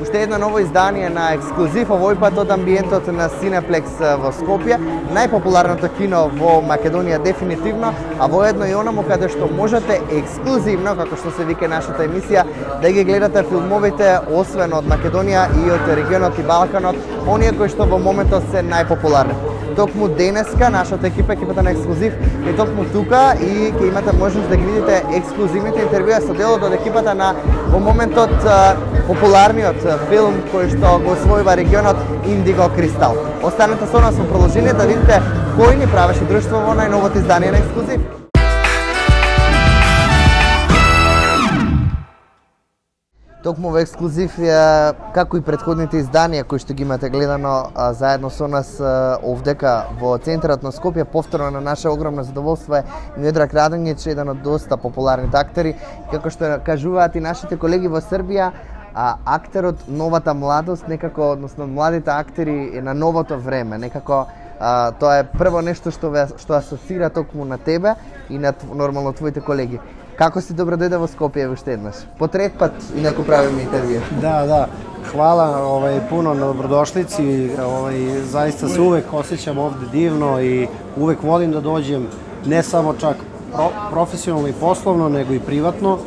Уште едно ново издание на ексклузив, овој пат од амбиентот на Cineplex во Скопје, најпопуларното кино во Македонија дефинитивно, а воедно и онаму каде што можете ексклузивно, како што се вика нашата емисија, да ги гледате филмовите освен од Македонија и од регионот и Балканот, оние кои што во моментот се најпопуларни. Токму денеска нашата екипата на ексклузив е токму тука и ќе имате можност да ги видите ексклузивните интервјуа со делот од екипата на во моментот популарниот филм кој што го освојува регионот Индиго Кристал. Останете со нас во продолжение да видите кој ни правеше друштво во најновото издание на ексклузив. Токму во ексклузив, како и претходните изданија кои што ги имате гледано заедно со нас овдека во центарот на Скопје, повторно на наше огромно задоволство е Миодраг Радоњич, еден од доста популарните актери, како што кажуваат и нашите колеги во Србија, актерот новата младост, некако, односно младите актери на новото време, некако тоа е прво нешто што асоцира токму на тебе и на нормално твоите колеги. Како си добро дојде во Скопје уште еднаш? По трет пат инаку правиме интервју. Да. Hvala puno na dobrodošlici. Zaista se uvek osjećam ovde divno i uvek volim da dođem ne samo čak profesionalno i poslovno, nego i privatno.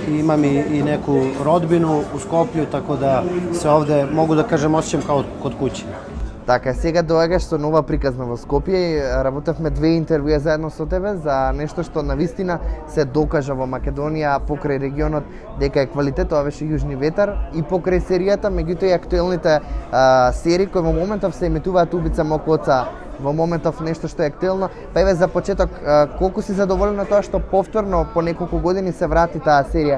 Imam i neku rodbinu u Skoplju, tako da se ovde, mogu da kažem, osjećam kao kod kuće. Така, сега доаѓаш со нова приказна во Скопје и работевме две интервјуа заедно со тебе за нешто што навистина се докажа во Македонија покрај регионот дека е квалитет, тоа беше Јужни ветар и покрај серијата, меѓутоа и актуелните серии кои во моментов се емитуваат Убица мог оца, во моментов нешто што е актуелно. Па еве за почеток, колку си задоволен на тоа што повторно по неколку години се врати таа серија?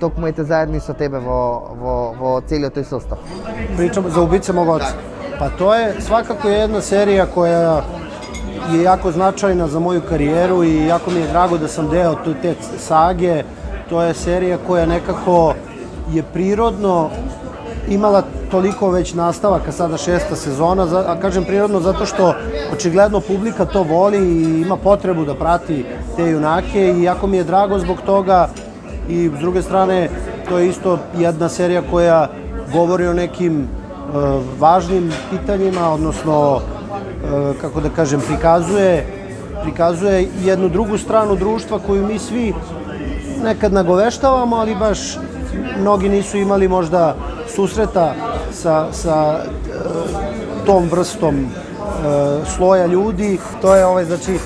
Токму ете заедно со тебе во целиот тој состав. Pričamo za Ubice mog oca. Pa to je svakako jedna serija koja je jako značajna za moju karijeru i jako mi je drago da sam deo te sage. To je serija koja nekako je prirodno imala toliko već nastavaka, sada 6. sezona, a kažem prirodno zato što očigledno publika to voli i ima potrebu da prati te junake i jako mi je drago zbog toga i s druge strane to je isto jedna serija koja govori o nekim važnim pitanjima, odnosno, kako da kažem, prikazuje jednu drugu stranu društva koju mi svi nekad nagoveštavamo, ali baš mnogi nisu imali možda susreta sa tom vrstom sloja ljudi. To je znači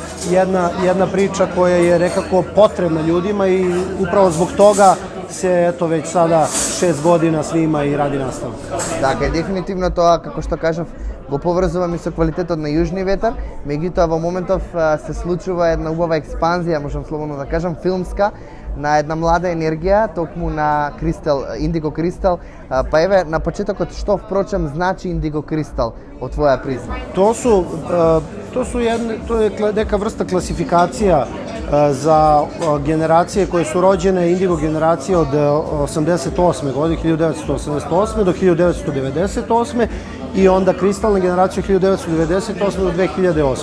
jedna priča koja je nekako potrebna ljudima i upravo zbog toga se eto već sada 6 godina snima i radi nastavak. Така, дефинитивно тоа, како што кажав, го поврзуваме со квалитетот на Јужни ветар, меѓутоа во моментов се случува една убава експанзија, можам слободно да кажам, филмска, на една млада енергија, токму на Кристал, Индиго Кристал. Па еве, на почетокот, што впрочем значи Индиго Кристал од твоја призма? To je neka vrsta klasifikacija za generacije koje su rođene, Indigo generacije od 88. godine, 1988. do 1998. i onda kristalna generacija od 1998. do 2008.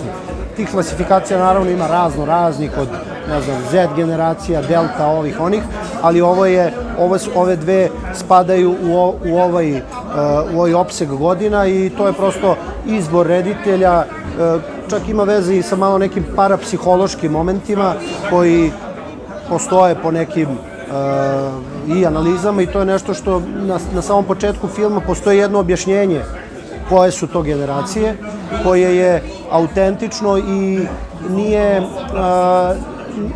Tih klasifikacija naravno ima raznih od, ne znam, Z generacija, Delta, ovih, onih, ali ove dve spadaju u ovaj opseg godina i to je prosto izbor reditelja, čak ima veze i sa malo nekim parapsihološkim momentima koji postoje po nekim i analizama i to je nešto što na samom početku filma postoji jedno objašnjenje koje su to generacije, koje je autentično i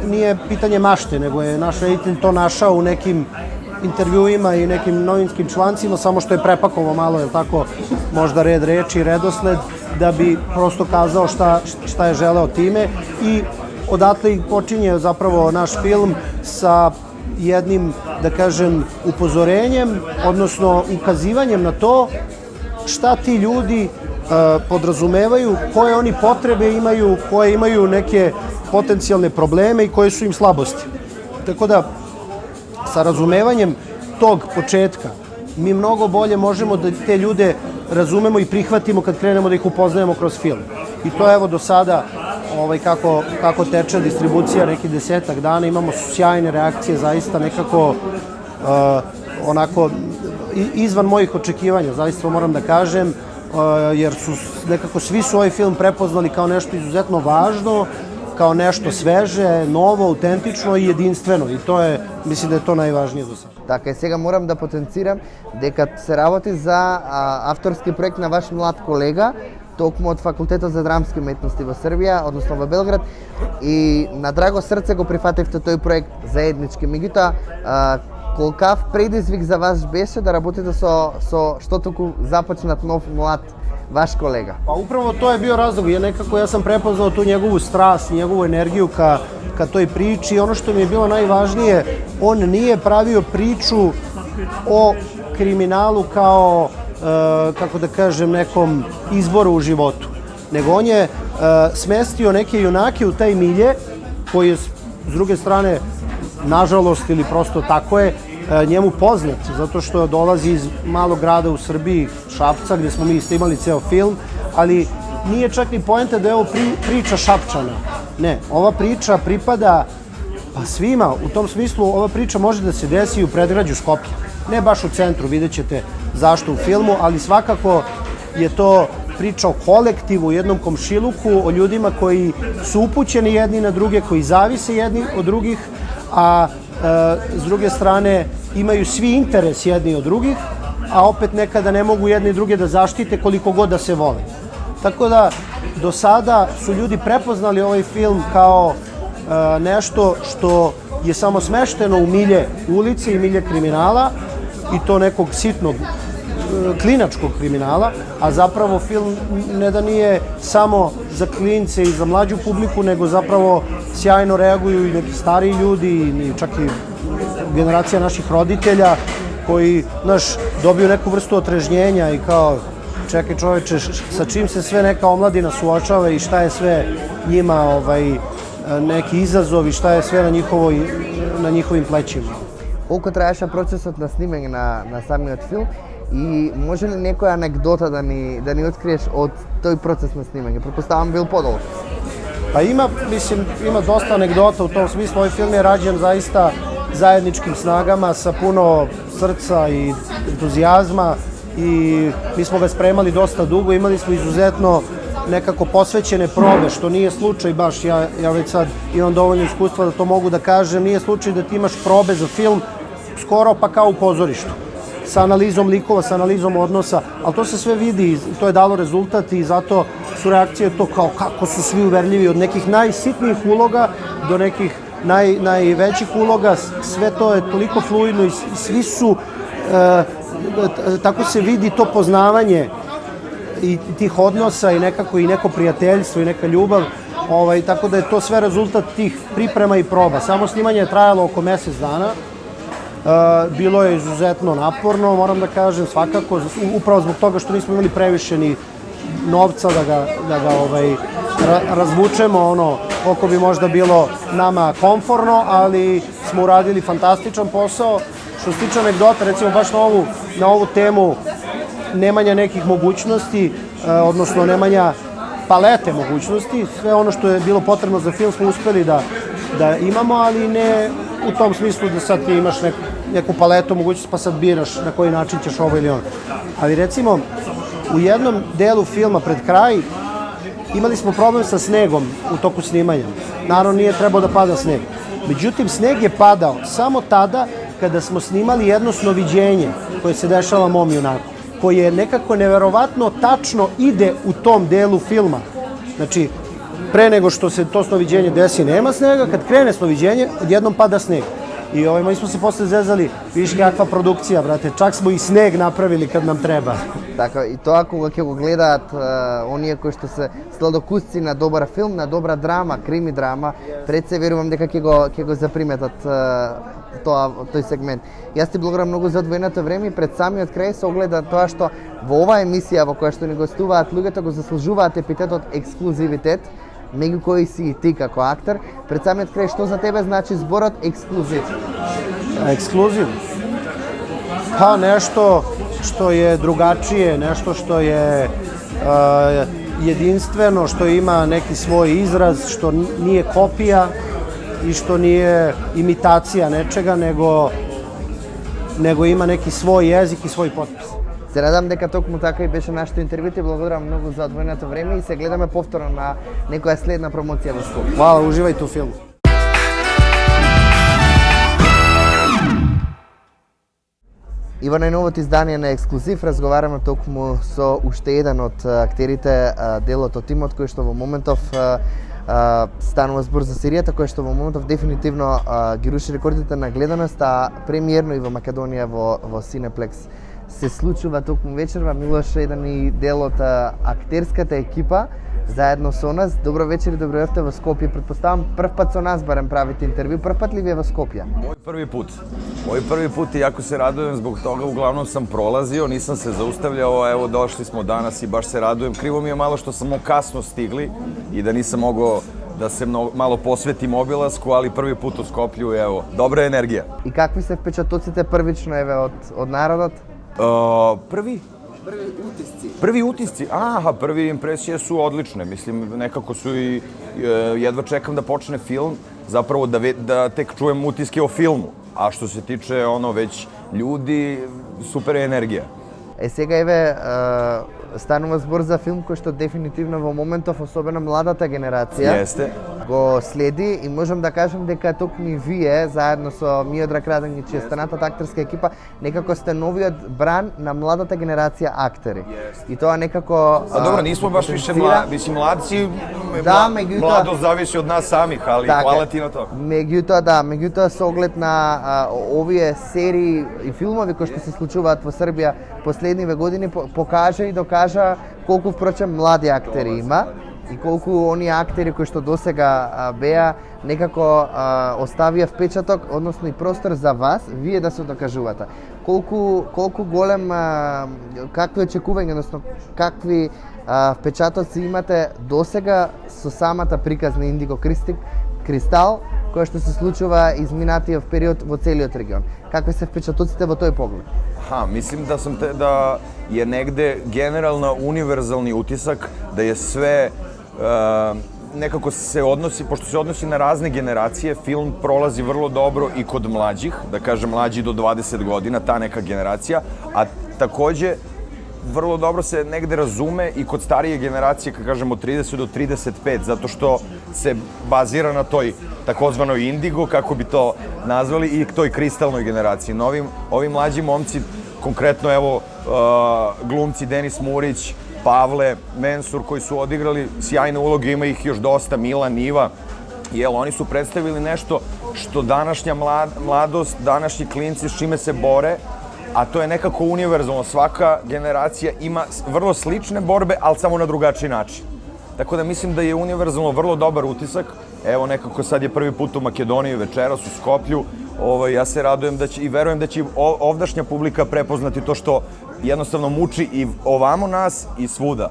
nije pitanje mašte, nego je naš reditelj to našao u nekim intervjuima i nekim novinskim člancima, samo što je prepakovao malo, je tako, možda red reči, redosled, da bi prosto kazao šta je želeo time i odatle i počinje zapravo naš film sa jednim, da kažem, upozorenjem, odnosno ukazivanjem na to šta ti ljudi podrazumevaju, koje oni potrebe imaju, koje imaju neke potencijalne probleme i koje su im slabosti. Tako da, sa razumevanjem tog početka, mi mnogo bolje možemo da te ljude razumemo i prihvatimo kad krenemo da ih upoznajemo kroz film. I to evo do sada, kako teče distribucija nekih 10-ak dana, imamo sjajne reakcije, zaista nekako onako izvan mojih očekivanja, zaista moram da kažem, jer su nekako svi su ovaj film prepoznali kao nešto izuzetno važno, kao nešto sveže, novo, autentično i jedinstveno. I to je, mislim da je to najvažnije do sada. Така и сега морам да потенцирам дека се работи за авторски проект на ваш млад колега, токму од Факултетот за драмски уметности во Србија, односно во Белград, и на драго срце го прифативте тој проект заеднички. Меѓутоа, колкав предизвик за вас беше да работите со што толку започнат нов млад vaš kolega? Pa upravo to je bio razlog, ja sam prepoznao tu njegovu strast, njegovu energiju ka toj priči. Ono što mi je bilo najvažnije, on nije pravio priču o kriminalu kao, kako da kažem, nekom izboru u životu, nego on je smestio neke junake u taj milje, koji je, s druge strane, nažalost ili prosto tako je, njemu poznat, zato što dolazi iz malog grada u Srbiji, Šapca, gde smo mi isto imali ceo film, ali nije čak ni poenta da je ovo priča Šapčana. Ne, ova priča pripada pa svima, u tom smislu ova priča može da se desi u predgrađu Skoplja. Ne baš u centru, vidjet ćete zašto u filmu, ali svakako je to priča o kolektivu, jednom komšiluku, o ljudima koji su upućeni jedni na druge, koji zavise jedni od drugih, a s druge strane imaju svi interes jedni od drugih, a opet nekada ne mogu jedni druge da zaštite koliko god da se vole. Tako da, do sada su ljudi prepoznali ovaj film kao nešto što je samo smešteno u milje ulice i milje kriminala, i to nekog sitnog, klinačkog kriminala, a zapravo film ne da nije samo za klince i za mlađu publiku, nego zapravo sjajno reaguju i neki stariji ljudi, i čak i generacija naših roditelja, koji, dobiju neku vrstu otrežnjenja i kao, čekaj čoveče, sa čim se sve neka omladina suočava i šta je sve njima neki izazov i šta je sve na njihovim plećima. Колку траеше процесот на снимање на самиот филм и може ли некоја анекдота да ни откриеш од тој процес на снимање? Претпоставам бил подолг. Pa ima dosta anegdota u tom smislu. Ovaj film je rađen zaista zajedničkim snagama, sa puno srca i entuzijazma, i mi smo ga spremali dosta dugo, imali smo izuzetno nekako posvećene probe, što nije slučaj baš, ja već sad imam dovoljno iskustva da to mogu da kažem, nije slučaj da ti imaš probe za film skoro pa kao u pozorištu, sa analizom likova, sa analizom odnosa, ali to se sve vidi i to je dalo rezultat, i zato su reakcije to kao kako su svi uverljivi, od nekih najsitnijih uloga do nekih najvećih uloga, sve to je toliko fluidno i svi su, tako se vidi to poznavanje i tih odnosa i nekako i neko prijateljstvo i neka ljubav, tako da je to sve rezultat tih priprema i proba. Samo snimanje je trajalo oko mesec dana, bilo je izuzetno naporno, moram da kažem, svakako, upravo zbog toga što nismo imali previše ni novca da ga razvučemo koliko bi možda bilo nama komforno, ali smo uradili fantastičan posao. Što se tiče anegdota, recimo baš na ovu temu nemanja nekih mogućnosti, odnosno nemanja palete mogućnosti, sve ono što je bilo potrebno za film smo uspeli da imamo, ali ne u tom smislu da sad ti imaš neku paletu mogućnosti pa sad biraš na koji način ćeš ovo ili ono. Ali recimo, u jednom delu filma pred kraj imali smo problem sa snegom u toku snimanja. Naravno, nije trebao da pada sneg. Međutim, sneg je padao samo tada kada smo snimali jedno snoviđenje koje se dešava mom junaku, koje nekako neverovatno tačno ide u tom delu filma. Znači, pre nego što se to snoviđenje desi nema snega, kad krene snoviđenje, odjednom pada sneg. I mi smo se posle zezali, vidiš kakva produkcija, brate, čak smo i sneg napravili kad nam treba. Tako, i to ako ќе го гледаат оние кои што се сладокусци на добар филм, на добра драма, крими драма, пред се верувам дека ќе го заприметат тој сегмент. Јас ти благодарам многу за одвоеното време и пред самиот крај се огледа тоа што во оваа емисија во која што ни гостуваат луѓето го заслужуваат епитетот ексклузивитет, меѓу кои си и ти како актер. Пред самиот крај, што за тебе значи зборот ексклузив? Ekskluzив? Pa nešto što je drugačije, nešto što je jedinstveno, što ima neki svoj izraz, što nije kopija i što nije imitacija nečega, nego ima neki svoj jezik i svoj potpis. Се радам дека токму така и беше нашето интервју. Ти благодарам многу за одвоеното време и се гледаме повторно на некоја следна промоција во Скопје. Hvala, uživajte u filmu. И во најновото издание на Ексклузив разговараме токму со уште еден од актерите, делот од тимот кој што во моментов станува збор за серијата која што во моментов дефинитивно ги руши рекордите на гледаност, а премиерно и во Македонија во Cineplex се случува токму вечерва. Милош е еден и дел од актерската екипа заедно со нас. Добро вечер и добро дојавте во Скопје. Претпоставам прв пат со нас барем правите интервју. Прв пат ли ви е во Скопје? Moj prvi put i jako se radujem zbog toga, uglavnom sam prolazio, nisam se zaustavljao, evo došli smo danas i baš se radujem. Krivo mi je malo što smo kasno stigli i da nisam mogao da se malo posvetim obilasku, ali prvi put u Skoplju, evo, dobra energija. И какви се впечатоците првично еве од народот? Prvi utisci, prvi impresije su odlične, mislim, nekako su i jedva čekam da počne film, zapravo da tek čujem utiske o filmu, a što se tiče već ljudi, super je energija. Сега еве станува збор за филм кој што дефинитивно во моментов, особено младата генерација, Jeste. го следи и можам да кажам дека токму и вие, заедно со Миодраг Радоњич и останатата актерска екипа, некако сте новиот бран на младата генерација актери. И тоа некако Dobro, nismo baš više mladi, mislim, mladci, Da, međutim- mladost zavisi od nas samih, ali hvala ti na to. Меѓутоа со оглед на овие серии и филмови кои што се случуваат во Србија последниве години покажа и докажа колку впрочем млади актери има и колку оние актери кои што досега беа некако оставија впечаток, односно и простор за вас, вие да се докажувате. Колку голем, какви очекувања, односно какви впечатоци имате досега со самата приказ на Индиго Кристал, која што се случува изминатиот период во целиот регион. Какви се впечатоците во тој поглед? Mislim da je negde generalno univerzalni utisak, da je sve nekako se odnosi, pošto se odnosi na razne generacije, film prolazi vrlo dobro i kod mlađih, da kažem mlađi do 20 godina, ta neka generacija, a takođe vrlo dobro se negde razume i kod starije generacije, kad kažemo 30 do 35, zato što se bazira na toj takozvanoj indigo, kako bi to nazvali, i toj kristalnoj generaciji. Ovi mlađi momci, konkretno evo glumci Denis Murić, Pavle, Mensur, koji su odigrali sjajne uloge, ima ih još dosta, Milan, Iva, oni su predstavili nešto što današnja mladost, današnji klinci s čime se bore, a to je nekako univerzalno. Svaka generacija ima vrlo slične borbe, ali samo na drugačiji način. Tako da mislim da je univerzalno vrlo dobar utisak. Evo nekako sad je prvi put u Makedoniji, večeras u Skoplju. Ja se radujem i verujem da će ovdašnja publika prepoznati to što jednostavno muči i ovamo nas i svuda,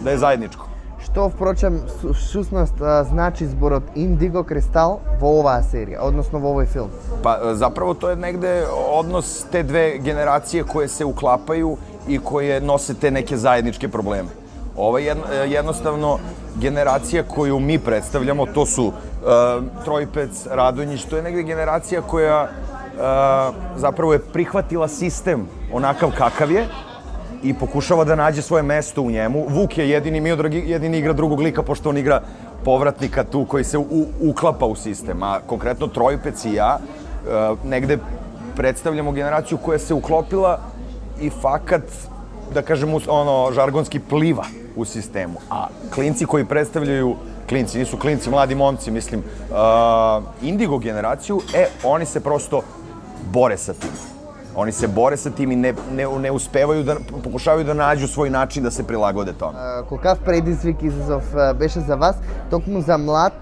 da je zajedničko. Што, впрочем, всушност значи зборот Индиго Кристал во оваа серија, односно во овој филм? Pa zapravo to je negde odnos te dve generacije koje se uklapaju i koje nose te neke zajedničke probleme. Ova je jednostavno generacija koju mi predstavljamo, to su Trojpec, Radonjić, to je negde generacija koja zapravo je prihvatila sistem onakav kakav je i pokušava da nađe svoje mesto u njemu. Vuk je jedini, Miodrag jedini igra drugog lika, pošto on igra povratnika tu koji se uklapa u sistem, a konkretno Trojpec i ja negde predstavljamo generaciju koja se uklopila i fakat, da kažem, žargonski pliva u sistemu. A klinci koji predstavljaju klinci, nisu klinci, mladi momci, mislim, Indigo generaciju, oni se prosto bore sa tim. Oni se bore sa tim i ne uspevaju da pokušavaju да наđu svoj način da se priлагode tome. Колкав предизвик изазов беше за вас, токму за млад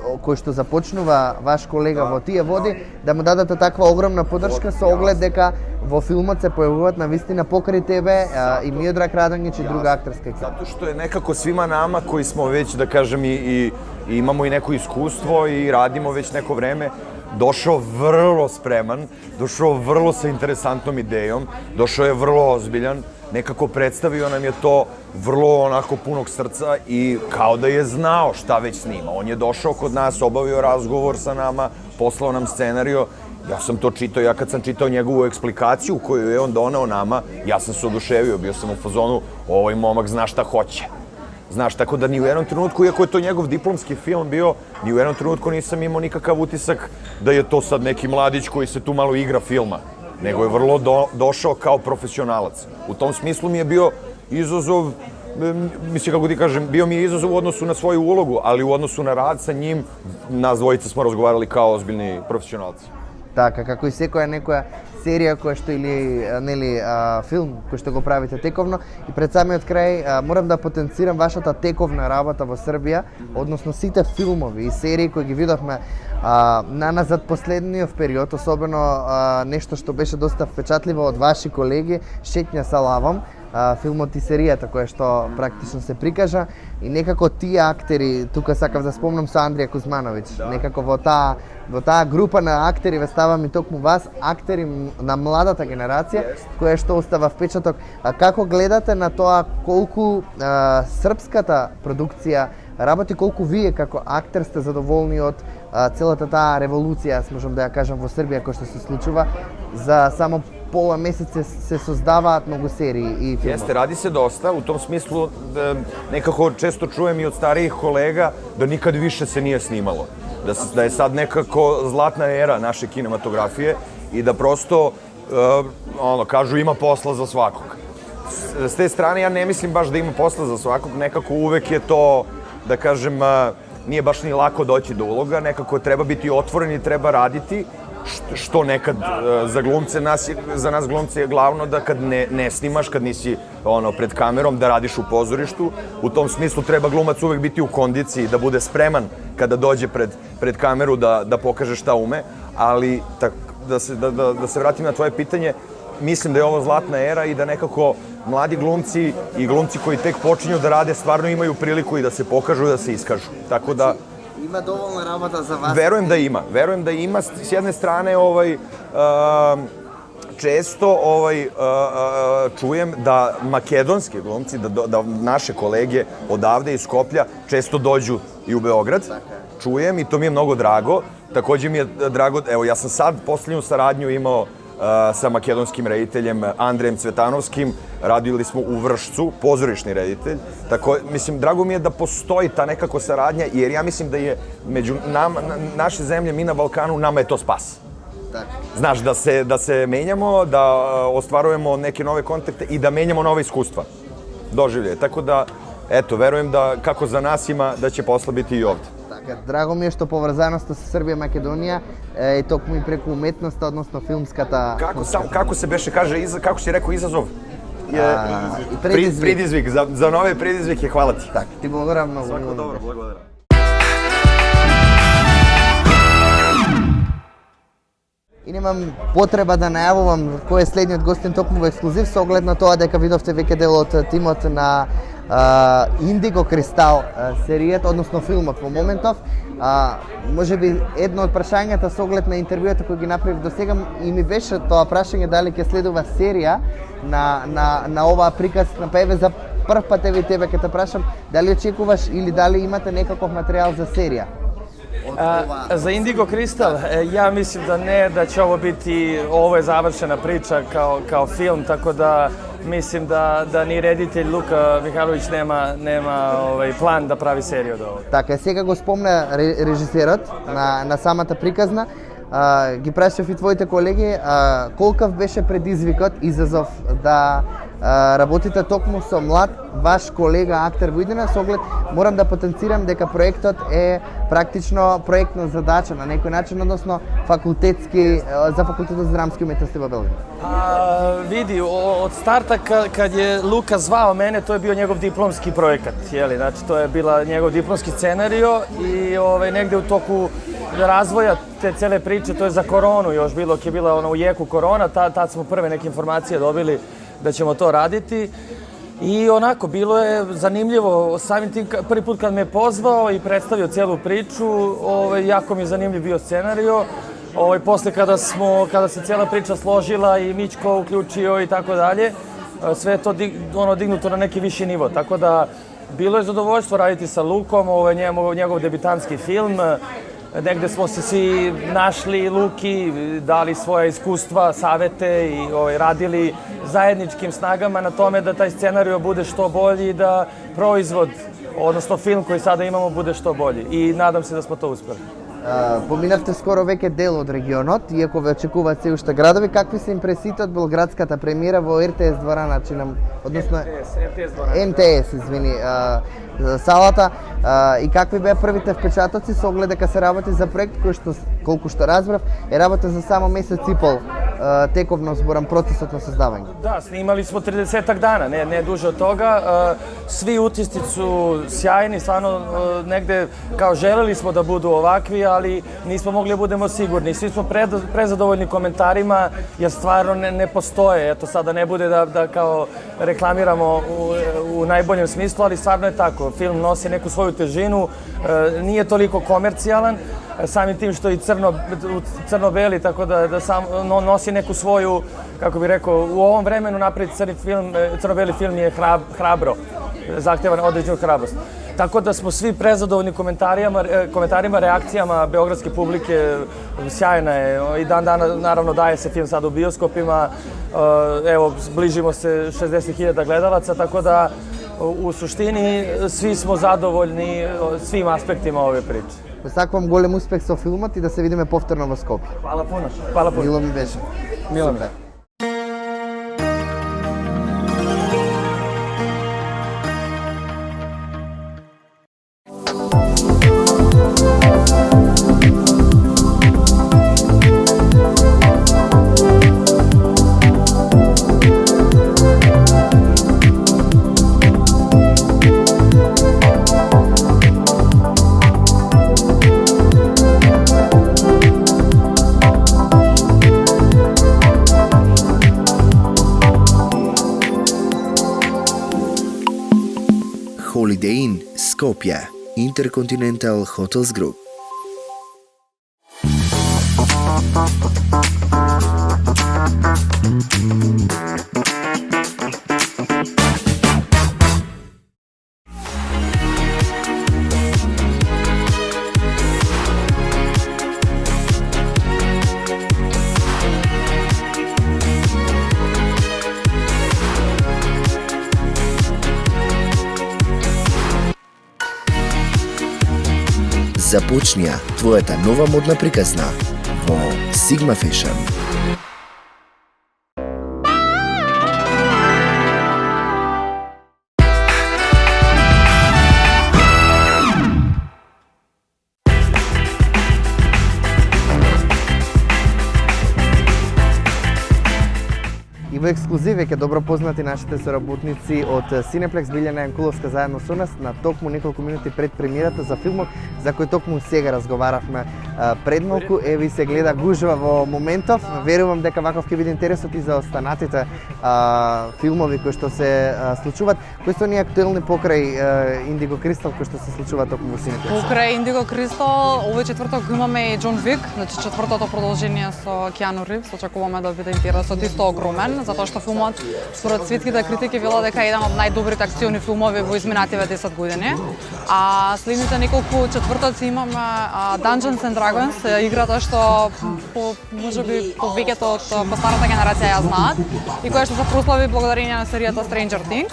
кој што започнува ваш колега во тие води, да му дадете таква огромна поддршка со оглед дека во филмот се појавуваат на вистина покрај тебе и Миодраг Радоњич и друга актерска екипа. Zato što je nekako svima nama koji smo već, da kažem, i imamo i neko iskustvo i radimo već neko vreme, došao vrlo spreman, došao vrlo sa interesantnom idejom, došao je vrlo ozbiljan, nekako predstavio nam je to vrlo onako punog srca i kao da je znao šta već snima. On je došao kod nas, obavio razgovor sa nama, poslao nam scenario. Ja sam to čitao, ja kad sam čitao njegovu eksplikaciju koju je on doneo nama, ja sam se oduševio, bio sam u fazonu, ovaj momak zna šta hoće. Znaš, tako da ni u jednom trenutku, iako je to njegov diplomski film bio, ni u jednom trenutku nisam imao nikakav utisak da je to sad neki mladić koji se tu malo igra filma, nego je vrlo došao kao profesionalac. U tom smislu mi je bio izazov, mislim, kako ti kažem, bio mi je izazov u odnosu na svoju ulogu, ali u odnosu na rad sa njim, nas dvojica smo razgovarali kao ozbiljni profesionalci. Така, како и секоја некоја серија која што или нели филм кој што го правите тековно, и пред самиот крај морам да потенцирам вашата тековна работа во Србија, односно сите филмови и серии кои ги видовме наназад последниот период, особено нешто што беше доста впечатливо од ваши колеги, Шетња са лавом, филмот и серијата која што практично се прикажа, и некако тие актери, тука сакав да спомнам со Андрија Кузмановиќ, некако во таа група на актери ве ставам и токму вас, актери на младата генерација, која што остава впечаток. Како гледате на тоа колку српската продукција работи, колку вие како актер сте задоволни од целата таа револуција, можам да ја кажам, во Србија, која што се случува, за само pola meseca se создаваат mnogo seriji i filmova. Jeste, radi se dosta, u tom smislu nekako često čujem i od starijih kolega da nikad više se nije snimalo. Da je sad nekako zlatna era naše kinematografije i da prosto, kažu, ima posla za svakog. S te strane ja ne mislim baš da ima posla za svakog, nekako uvek je to, da kažem, nije baš ni lako doći do uloga, nekako treba biti otvoren i treba raditi, što nekad za glumce, za nas glumce je glavno da kad ne snimaš, kad nisi pred kamerom, da radiš u pozorištu. U tom smislu treba glumac uvek biti u kondiciji, da bude spreman kada dođe pred kameru da pokaže šta ume, ali da se vratim na tvoje pitanje, mislim da je ovo zlatna era i da nekako mladi glumci i glumci koji tek počinju da rade stvarno imaju priliku i da se pokažu i da se iskažu. Tako da ima dovoljno rabota za vas. Verujem da ima. S jedne strane, često čujem da makedonski glumci, da naše kolege odavde iz Skoplja često dođu i u Beograd. Čujem i to mi je mnogo drago. Takođe mi je drago, evo, ja sam sad poslednju saradnju imao sa makedonskim rediteljem Andrejem Cvetanovskim, radili smo u Vršcu, pozorišni reditelj. Tako, mislim, drago mi je da postoji ta nekako saradnja, jer ja mislim da je među naše zemlje, mi na Balkanu, nama je to spas. Znaš, da se menjamo, da ostvarujemo neke nove kontakte i da menjamo nove iskustva, doživljaje. Tako da, eto, verujem da kako za nas ima, da će posla biti i ovde. Драго ми е што поврзаноста со Србија и Македонија е токму и преку уметноста, односно филмската... Како се беше каже, како си рекao изазов? Предизвик. За нови предизвики, хвала ти. Так, ти благодарам многу. Свако добро, благодарам. И немам потреба да најавувам кој е следниот гостин токму во ексклузив, со оглед на тоа дека видовте веќе дел од тимот на Индиго Кристал серијата, односно филмот во моментов. Може би едно од прашањата со оглед на интервјуата кои ги направив до сега и ми беше тоа прашање дали ќе следува серија на оваа приказна, па еве за прв пат еве тебе ќе те прашам дали очекуваш или дали имате некаков материјал за серија? Za Indigo Kristal, ja mislim da ne, da će ovo je završena priča kao film, tako da mislim da ni reditelj Luka Mihajlović nema plan da pravi seriju od ovoga. Така, сега го спомна режисерот на самата приказна. Ги прашав и твоите колеги, колкав беше предизвикот, изазов да работите токму со млад ваш колега актер во иднина, со оглед морам да потенцирам дека проектот е практично проектна задача на некој начин, односно факултетски за факултетот за драмски уметности во Белгија. Vidi, od starta kad je Luka zvao mene, to je bio njegov diplomski projekat, jeli, znači to je bila njegov diplomski scenario i negde u toku razvoja te cele priče, to je za koronu još bilo, dok je bila u jeku korona, tad smo prve neke informacije dobili da ćemo to raditi. I onako, bilo je zanimljivo, samim tim prvi put kad me je pozvao i predstavio celu priču, jako mi je zanimljiv bio scenario. Posle kada se cijela priča složila i Mićko uključio i tako dalje, sve je to dignuto na neki viši nivo. Tako da, bilo je zadovoljstvo raditi sa Lukom, ovo je njegov debitanski film. Negde smo se svi našli, Luki, dali svoja iskustva, savete i radili zajedničkim snagama na tome da taj scenario bude što bolji i da proizvod, odnosno film koji sada imamo, bude što bolji. I nadam se da smo to uspeli. Поминавте скоро веќе дел од регионот, иако ве очекуваат се уште градови. Какви се импресиите од белградската премиера во РТС дварана, односно МТС, извини, салата, и какви беа првите впечатоци со оглед дека се работи за проект кој што, колку што разбрав, е работа за само месец и пол тековно зборам процесот на создавање. Da, snimali smo 30-ak dana, ne duže od toga. Svi utisci su sjajni, stvarno negde kao želeli smo da budu ovakvi, ali nismo mogli da budemo sigurni. Svi smo prezadovoljni komentarima jer stvarno ne postoje. Eto sada ne bude da kao reklamiramo u najboljem smislu, ali stvarno je tako. Film nosi neku svoju težinu, nije toliko komercijalan, samim tim što je i crno-beli, tako da sam nosi neku svoju, kako bih rekao, u ovom vremenu napraviti crno-beli film je hrabro, zahteva određenu hrabrost. Tako da smo svi prezadovoljni komentarima, reakcijama beogradske publike, sjajna je. I dan dana, naravno, daje se film sad u bioskopima, evo, bližimo se 60.000 gledalaca, tako da u suštini svi smo zadovoljni svim aspektima ove priče. Сакувам голем успех со филмот и да се видиме повторно во Скопје. Hvala puno. Hvala puno. Мило ми беше. Milo mi. Holiday Inn, Skopje, Intercontinental Hotels Group. Започнија твојата нова модна приказна во Sigma Fashion. И во ексклузив веќе добро познати нашите соработници од Cineplex Билјана Јанкуловска заедно со нас на токму неколку минути пред премиерата за филмот за кој токму сега разговаравме пред малку. Еви се гледа гужва во моментов. Верувам дека ваков ќе биде интересот и за останатите филмови кои што се случуваат. Кои се оние актуелни покрај Индиго Кристал кои што се случуваат токму во Cineplex? Покрај Индиго Кристал, овој четврток имаме и Џон Вик, значи четвртото продолжение со Киану Ривз. Очекуваме да биде интересот исто огромен, затоа што филмот според светските критики вела дека е еден од најдобрите акциони филмови во изминативе 10 години. А следните неколку четвртоци имаме Dungeons and Dragons, играта што можеби повеќето од постарата генерација ја знаат и која што се прослави благодарение на серијата Stranger Things.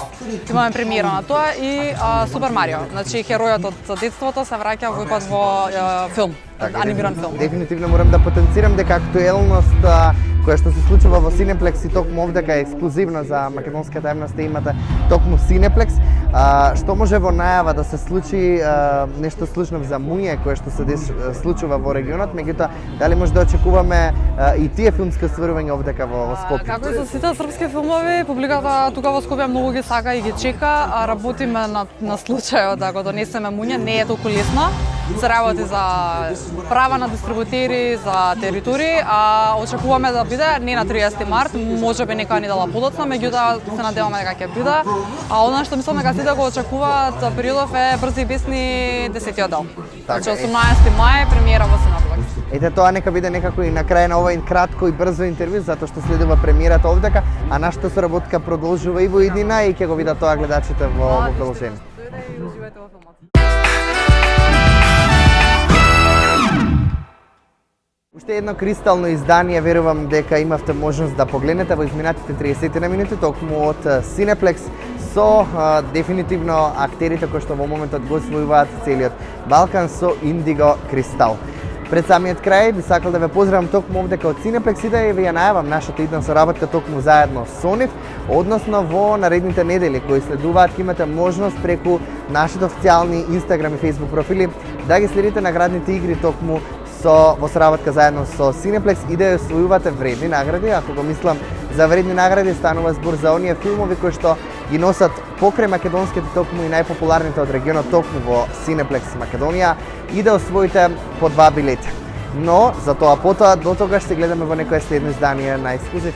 Имаме премиера на тоа и Супер Марио, значи херојот од детството се враќа во пат во филм. Анимиран филм. Дефинитивно морам да потенцирам дека актуелност која што се случува во Cineplex и токму овдека ексклузивно за македонската јавност имате токму Cineplex. Што може во најава да се случи нешто слично за Муње кое што се случува во регионот, меѓутоа дали може да очекуваме и тие филмски остварувања овдека во Скопје? Како и со сите српски филмови, публиката тука во Скопје многу ги сака и ги чека, а работиме на случајот да го донесеме Муње, не е толку лесно. Се работи за права на дистрибутери, за територии, а очекуваме да биде не на 30 март, можеби некоја недела подоцна, меѓутоа се надеваме дека ќе биде. А она што мислам дека сите го очекуваат периодов е Брзи и бесни 10-тиот дел. Значи 18 мај премиера во Cineplex. Ете тоа нека биде некако и на крај на ова кратко и брзо интервју, затоа што следува премиерата овдека, а нашата соработка продолжува и во иднина и ќе го видат тоа гледачите во продолжение. Уживајте во филмот. Уште едно кристално издание, верувам дека имавте можност да погледнете во изминатите 30 на минути, токму од Cineplex со дефинитивно актерите кои што во моментот го освојуваат целиот Балкан со Индиго Кристал. Пред самиот крај би сакал да ве поздравам токму овдека од Cineplex и да ви ја најавам нашата идна соработка токму заедно со нив, односно во наредните недели кои следуваат ќе имате можност преку нашите официјални Instagram и Facebook профили да ги следите наградните игри токму во соработка заедно со Cineplex и да ја освојувате вредни награди. Ако го мислам за вредни награди, станува збор за оние филмови кои што ги носат покрај македонските токму и најпопуларните од регионот токму во Cineplex Македонија и да освоите по 2 билети. Но, за тоа потоа, до тогаш се гледаме во некое следно издание на Ексклузив.